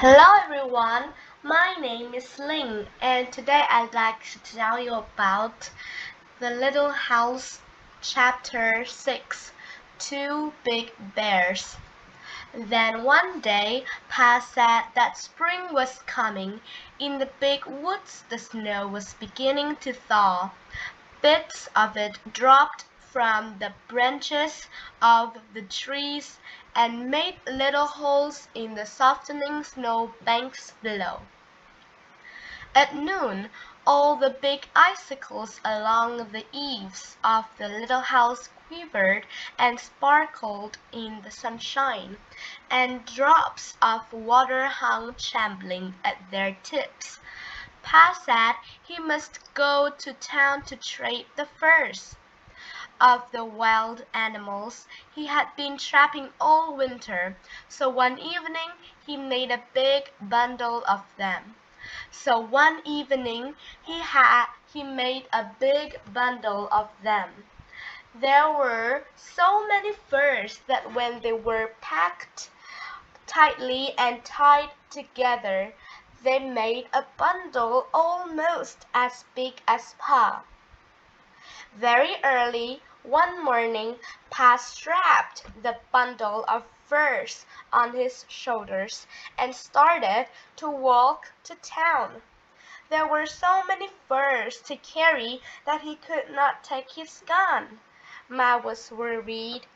Hello everyone, my name is Ling and today I'd like to tell you about The Little House Chapter 6, Two Big Bears. Then one day, Pa said that spring was coming. In the big woods the snow was beginning to thaw. Bits of it dropped from the branches of the trees and made little holes in the softening snow banks below. At noon, all the big icicles along the eaves of the little house quivered and sparkled in the sunshine, and drops of water hung trembling at their tips. Pa said he must go to town to trade the furs of the wild animals he had been trapping all winter, so one evening he made a big bundle of them. There were so many furs that when they were packed tightly and tied together, they made a bundle almost as big as Pa. Very early one morning Pa strapped the bundle of furs on his shoulders and started to walk to town. There were so many furs to carry that he could not take his gun. Ma was worried.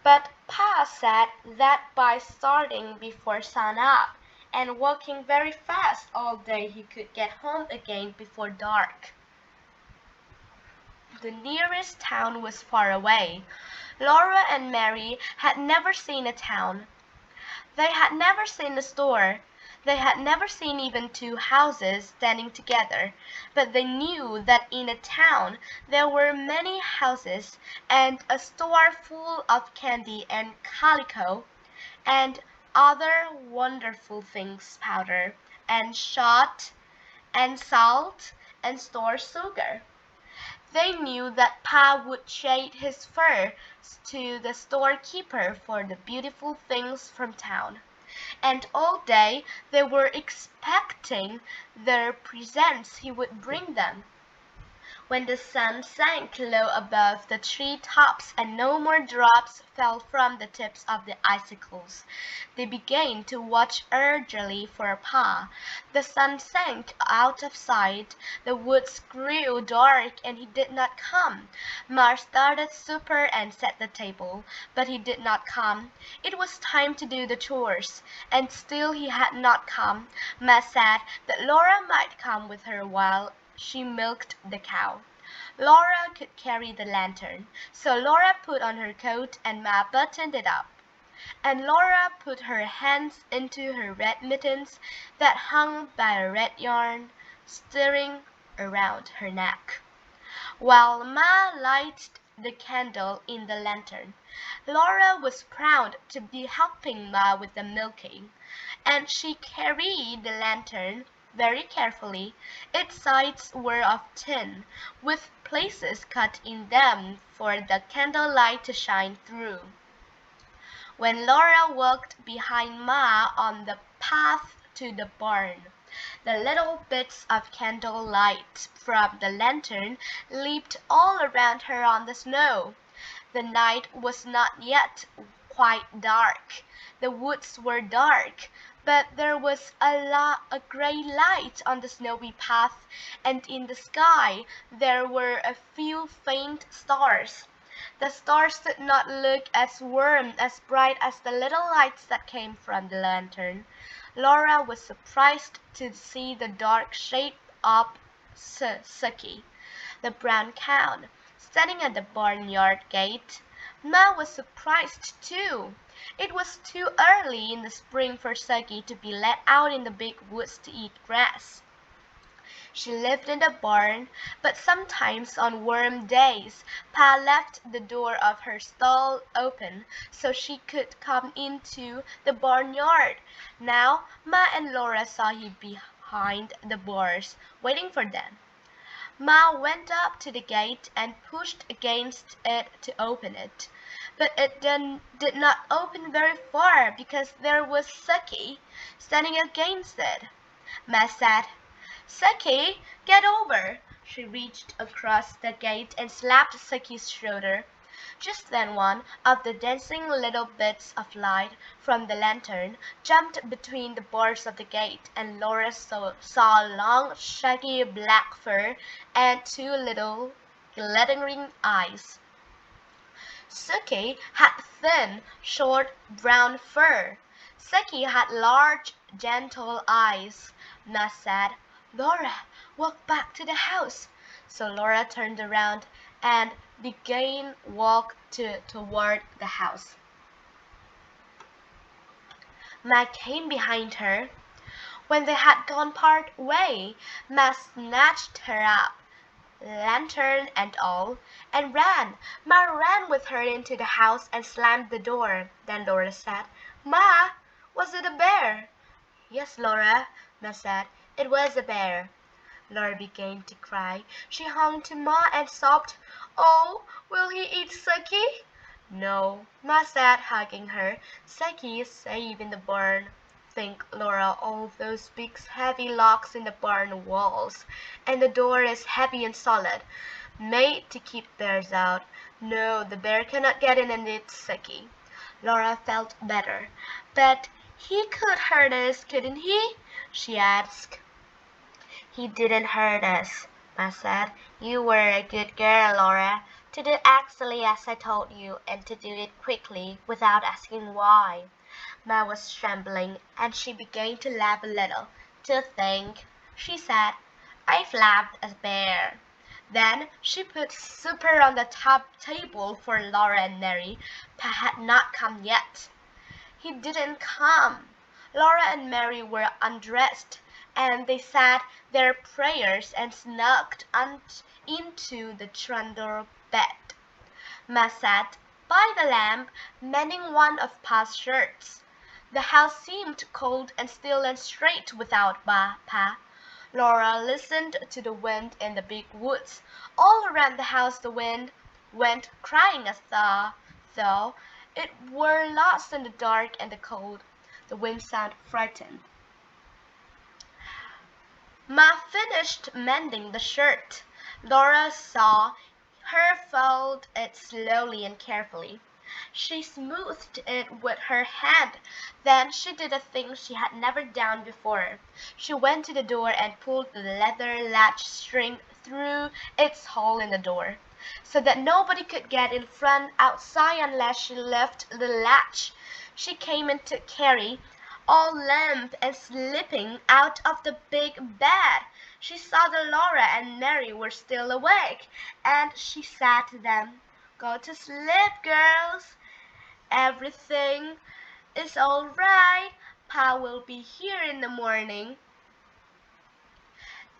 But Pa said that by starting before sun-up and walking very fast all day he could get home again before dark. The nearest town was far away. Laura and Mary had never seen a town. They had never seen a store. They had never seen even two houses standing together, but they knew that in a town there were many houses, and a store full of candy and calico, and other wonderful things, powder, and shot, and salt, and store sugar. They knew that Pa would trade his furs to the storekeeper for the beautiful things from town, and all day they were expecting the presents he would bring them. When the sun sank low above the tree tops and no more drops fell from the tips of the icicles, they began to watch eagerly for Pa. The sun sank out of sight, the woods grew dark, and he did not come. Ma started supper and set the table, but he did not come. It was time to do the chores, and still he had not come. Ma said that Laura might come with her while she milked the cow. Laura could carry the lantern, so Laura put on her coat and Ma buttoned it up, and Laura put her hands into her red mittens that hung by a red yarn stirring around her neck, while Ma lighted the candle in the lantern. Laura was proud to be helping Ma with the milking, and she carried the lantern very carefully. Its sides were of tin, with places cut in them for the candlelight to shine through. When Laura walked behind Ma on the path to the barn, the little bits of candlelight from the lantern leaped all around her on the snow. The night was not yet quite dark. The woods were dark, but there was a gray light on the snowy path, and in the sky there were a few faint stars. The stars did not look as warm, as bright as the little lights that came from the lantern. Laura was surprised to see the dark shape of Sucky, the brown cow, standing at the barnyard gate. Ma was surprised too. It was too early in the spring for Sucky to be let out in the big woods to eat grass. She lived in the barn, but sometimes on warm days Pa left the door of her stall open so she could come into the barnyard. Now Ma and Laura saw him behind the bars, waiting for them. Ma went up to the gate and pushed against it to open it. but it did not open very far because there was Suki standing against it. Ma said, "Suki, get over!" She reached across the gate and slapped Suki's shoulder. Just then one of the dancing little bits of light from the lantern jumped between the bars of the gate, and Laura saw long, shaggy black fur and two little glittering eyes. Suki had thin, short brown fur. Suki had large, gentle eyes. Ma said, "Laura, walk back to the house." So Laura turned around and began walk toward the house. Ma came behind her. When they had gone part way, Ma snatched her up, lantern and all, and ran. Ma ran with her into the house and slammed the door. Then Laura said, "Ma, was it a bear?" "Yes, Laura," Ma said, "it was a bear." Laura began to cry. She hung to Ma and sobbed, "Oh, will he eat Suki?" "No," Ma said, hugging her. "Suki is safe in the barn. Think, Laura, all those big heavy logs in the barn walls, and the door is heavy and solid, made to keep bears out. No, the bear cannot get in and eat Suki." Laura felt better. "But he could hurt us, couldn't he?" she asked. "He didn't hurt us," Ma said. "You were a good girl, Laura, to do exactly as I told you, and to do it quickly, without asking why." Ma was trembling, and she began to laugh a little. "To think," she said, "I've laughed as a bear." Then she put supper on the top table for Laura and Mary. Pa had not come yet. He didn't come. Laura and Mary were undressed, and they said their prayers and snugged into the trundle bed. Ma sat by the lamp, mending one of Pa's shirts. The house seemed cold and still and straight without Pa. Laura listened to the wind in the big woods. All around the house the wind went crying as though it were lost in the dark and the cold. The wind sounded frightened. Ma finished mending the shirt. Laura saw her fold it slowly and carefully. She smoothed it with her hand. Then she did a thing she had never done before. She went to the door and pulled the leather latch string through its hole in the door, so that nobody could get in front outside unless she lifted the latch. She came and took Carrie, all limp and slipping, out of the big bed. She saw that Laura and Mary were still awake, and she said to them, "Go to sleep, girls. Everything is all right. Pa will be here in the morning."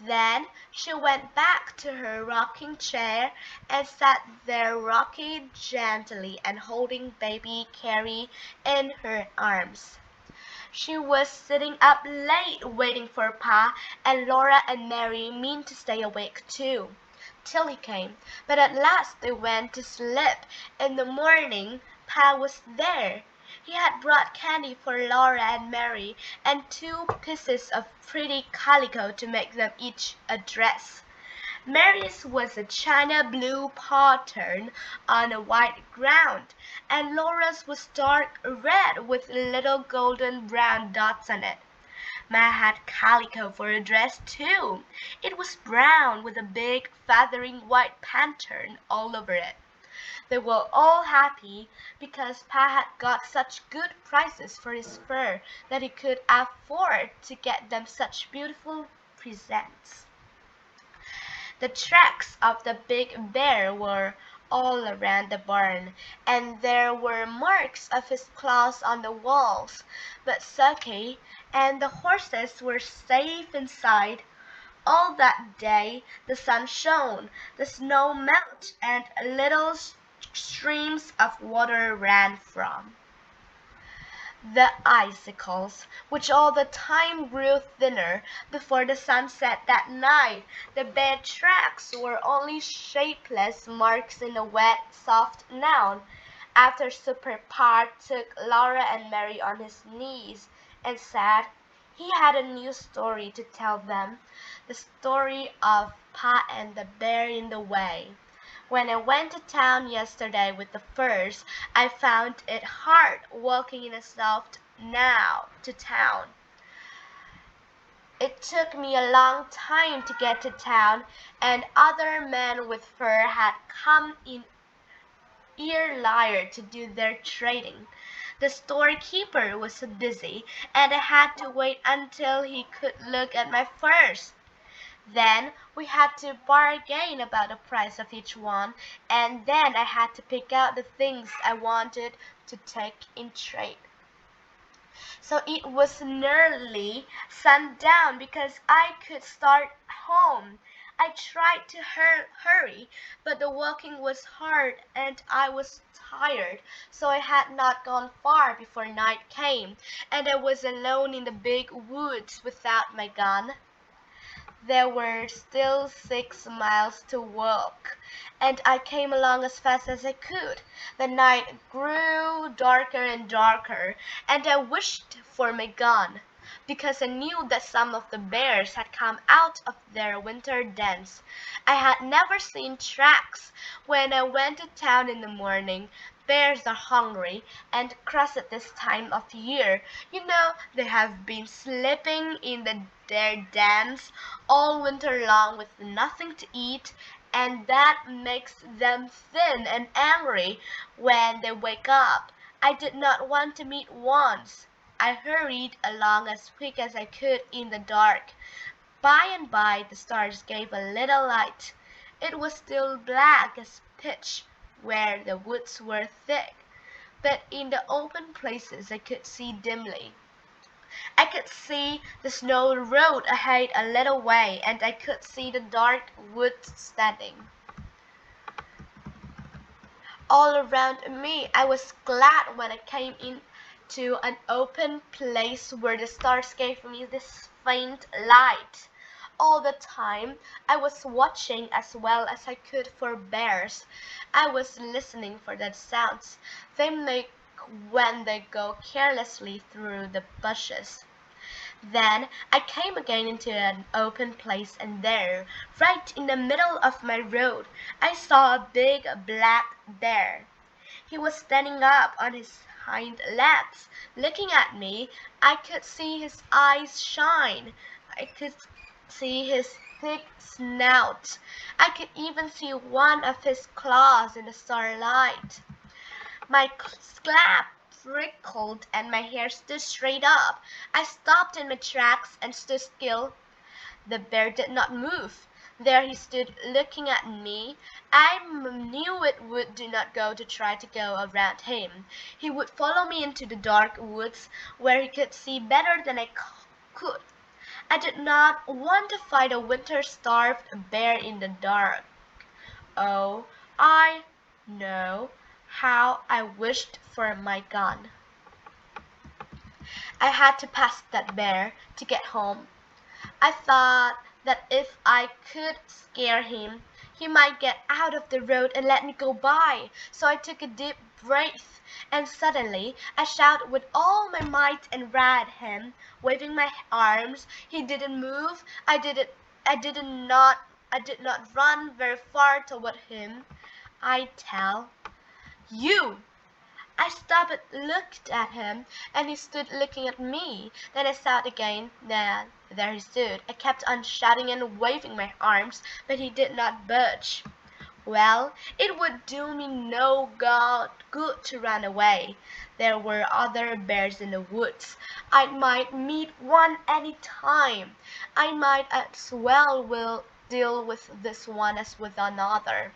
Then she went back to her rocking chair and sat there rocking gently and holding baby Carrie in her arms. She was sitting up late waiting for Pa, and Laura and Mary meant to stay awake too, till he came. But at last they went to sleep. In the morning Pa was there. He had brought candy for Laura and Mary, and 2 pieces of pretty calico to make them each a dress. Mary's was a china blue pattern on a white ground, and Laura's was dark red with little golden brown dots on it. Ma had calico for a dress too. It was brown with a big feathering white pattern all over it. They were all happy because Pa had got such good prices for his fur that he could afford to get them such beautiful presents. The tracks of the big bear were all around the barn, and there were marks of his claws on the walls. But Suki and the horses were safe inside. All that day the sun shone, the snow melted, and little streams of water ran from the icicles, which all the time grew thinner. Before the sun set that night, the bear tracks were only shapeless marks in the wet, soft ground, After Super Part took Laura and Mary on his knees and said he had a new story to tell them, the story of Pa and the Bear in the Way. When I went to town yesterday with the furs, I found it hard walking in a soft now to town. It took me a long time to get to town, and other men with fur had come in earlier to do their trading. The storekeeper was so busy, and I had to wait until he could look at my furs. Then we had to bargain about the price of each one, and then I had to pick out the things I wanted to take in trade. So it was nearly sundown because I could start home. I tried to hurry, but the walking was hard and I was tired, so I had not gone far before night came, and I was alone in the big woods without my gun. There were still 6 miles to walk, and I came along as fast as I could. The night grew darker and darker, and I wished for my gun, because I knew that some of the bears had come out of their winter dens. I had never seen tracks. When I went to town in the morning, bears are hungry and cross at this time of year. You know, they have been sleeping in their dens all winter long with nothing to eat, and that makes them thin and angry when they wake up. I did not want to meet one. I hurried along as quick as I could in the dark. By and by the stars gave a little light. It was still black as pitch where the woods were thick, but in the open places I could see dimly. I could see the snow road ahead a little way, and I could see the dark woods standing all around me. I was glad when I came into an open place where the stars gave me this faint light. All the time I was watching as well as I could for bears. I was listening for the sounds they make when they go carelessly through the bushes. Then I came again into an open place, and there, right in the middle of my road, I saw a big black bear. He was standing up on his hind legs, looking at me. I could see his eyes shine. I could see his thick snout. I could even see one of his claws in the starlight. My scalp prickled and my hair stood straight up. I stopped in my tracks and stood still. The bear did not move. There he stood looking at me. I knew it would do not go to try to go around him. He would follow me into the dark woods where he could see better than I could. I did not want to fight a winter-starved bear in the dark. Oh, I know how I wished for my gun. I had to pass that bear to get home. I thought that if I could scare him, he might get out of the road and let me go by. So I took a deep breath, and suddenly I shouted with all my might and ran at him, waving my arms. He didn't move. I did not run very far toward him. I tell you. I stopped and looked at him, and he stood looking at me. Then I shouted again. Then there he stood. I kept on shouting and waving my arms, but he did not budge. Well, it would do me no good to run away. There were other bears in the woods. I might meet one any time. I might as well will deal with this one as with another.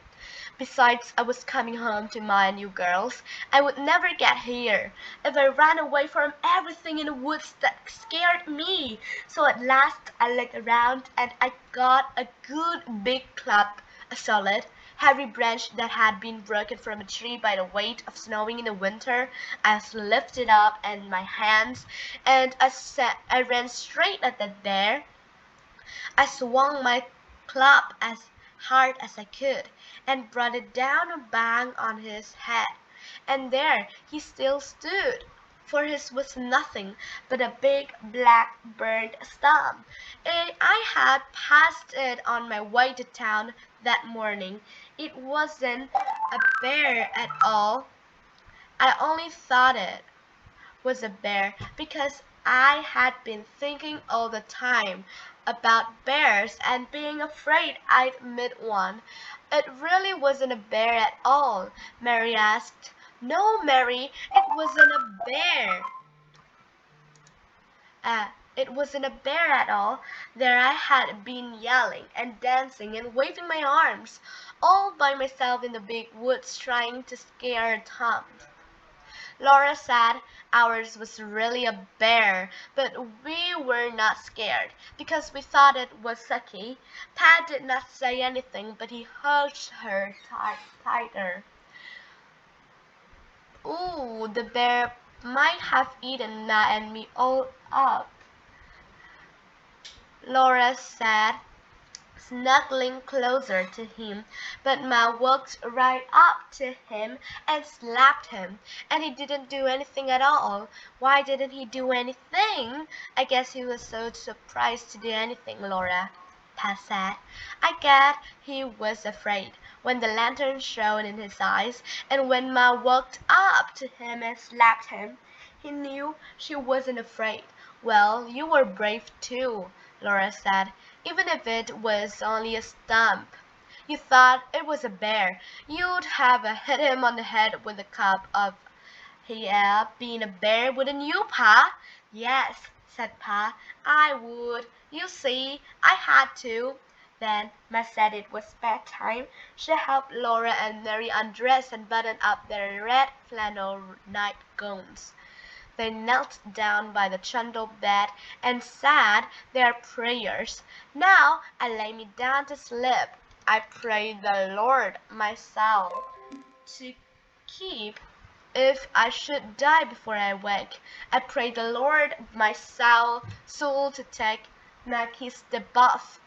Besides, I was coming home to my new girls. I would never get here if I ran away from everything in the woods that scared me. So at last I looked around and I got a good big club, a solid, heavy branch that had been broken from a tree by the weight of snowing in the winter. I lifted up in my hands, and I ran straight at that bear. I swung my club as hard as I could, and brought it down a bang on his head. and there he still stood. For his was nothing but a big black burnt stump. I had passed it on my way to town that morning. It wasn't a bear at all. I only thought it was a bear because I had been thinking all the time about bears and being afraid I'd meet one. It really wasn't a bear at all, Mary asked. No, Mary, it wasn't a bear. It wasn't a bear at all. There I had been yelling and dancing and waving my arms, all by myself in the big woods trying to scare Tom. Laura said ours was really a bear, but we were not scared because we thought it was Sucky. Pat did not say anything, but he hugged her tighter. Ooh, the bear might have eaten Na and me all up, Laura said, snuggling closer to him, but Ma walked right up to him and slapped him, and he didn't do anything at all. Why didn't he do anything? I guess he was so surprised to do anything, Laura, Pa said. I guess he was afraid when the lantern shone in his eyes, and when Ma walked up to him and slapped him, he knew she wasn't afraid. Well, you were brave too, Laura said, even if it was only a stump. You thought it was a bear. You'd have hit him on the head with a cup of being a bear, wouldn't you, Pa? Yes, said Pa, I would. You see, I had to. Then Ma said it was bedtime. She helped Laura and Mary undress and button up their red flannel nightgowns. They knelt down by the trundle bed and said their prayers. Now I lay me down to sleep. I pray the Lord myself to keep if I should die before I wake. I pray the Lord my soul to take kiss the bath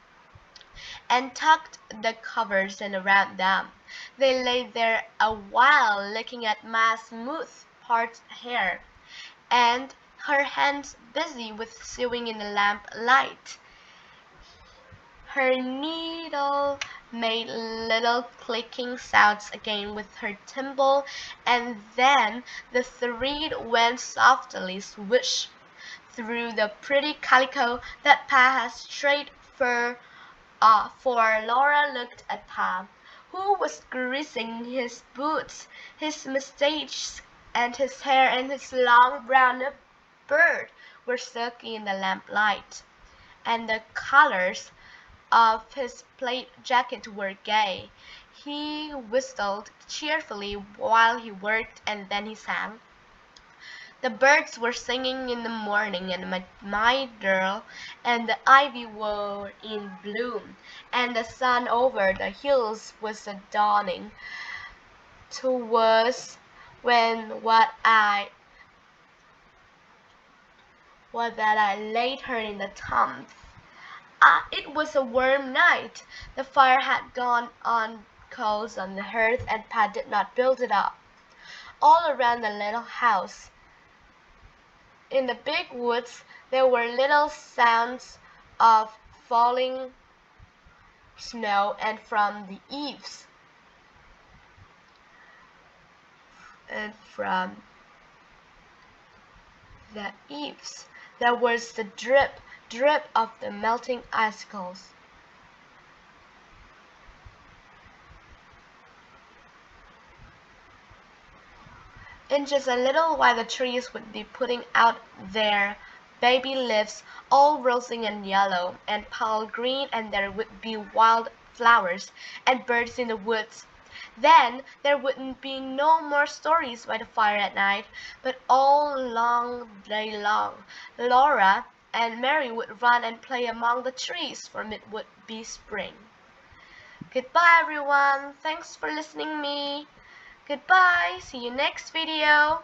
and tucked the covers in around them. They lay there a while looking at my smooth parted hair and her hands busy with sewing in the lamplight. Her needle made little clicking sounds again with her thimble, and then the thread went softly swoosh through the pretty calico that Pa had straight for Laura looked at Pa, who was greasing his boots, his mustache and his hair and his long brown beard were silky in the lamplight, and the colors of his plaid jacket were gay. He whistled cheerfully while he worked, and then he sang. The birds were singing in the morning, and my girl, and the ivy were in bloom, and the sun over the hills was a dawning. 'Twas when that I laid her in the tump. It was a warm night. The fire had gone on coals on the hearth, and Pa did not build it up. All around the little house, in the big woods, there were little sounds of falling snow, and from the eaves, there was the drip, drip of the melting icicles. In just a little while the trees would be putting out their baby leaves, all rosy and yellow and pale green, and there would be wild flowers and birds in the woods. Then there wouldn't be no more stories by the fire at night, but all day long Laura and Mary would run and play among the trees, for it would be spring. Goodbye everyone. Thanks for listening me. Goodbye. See you next video.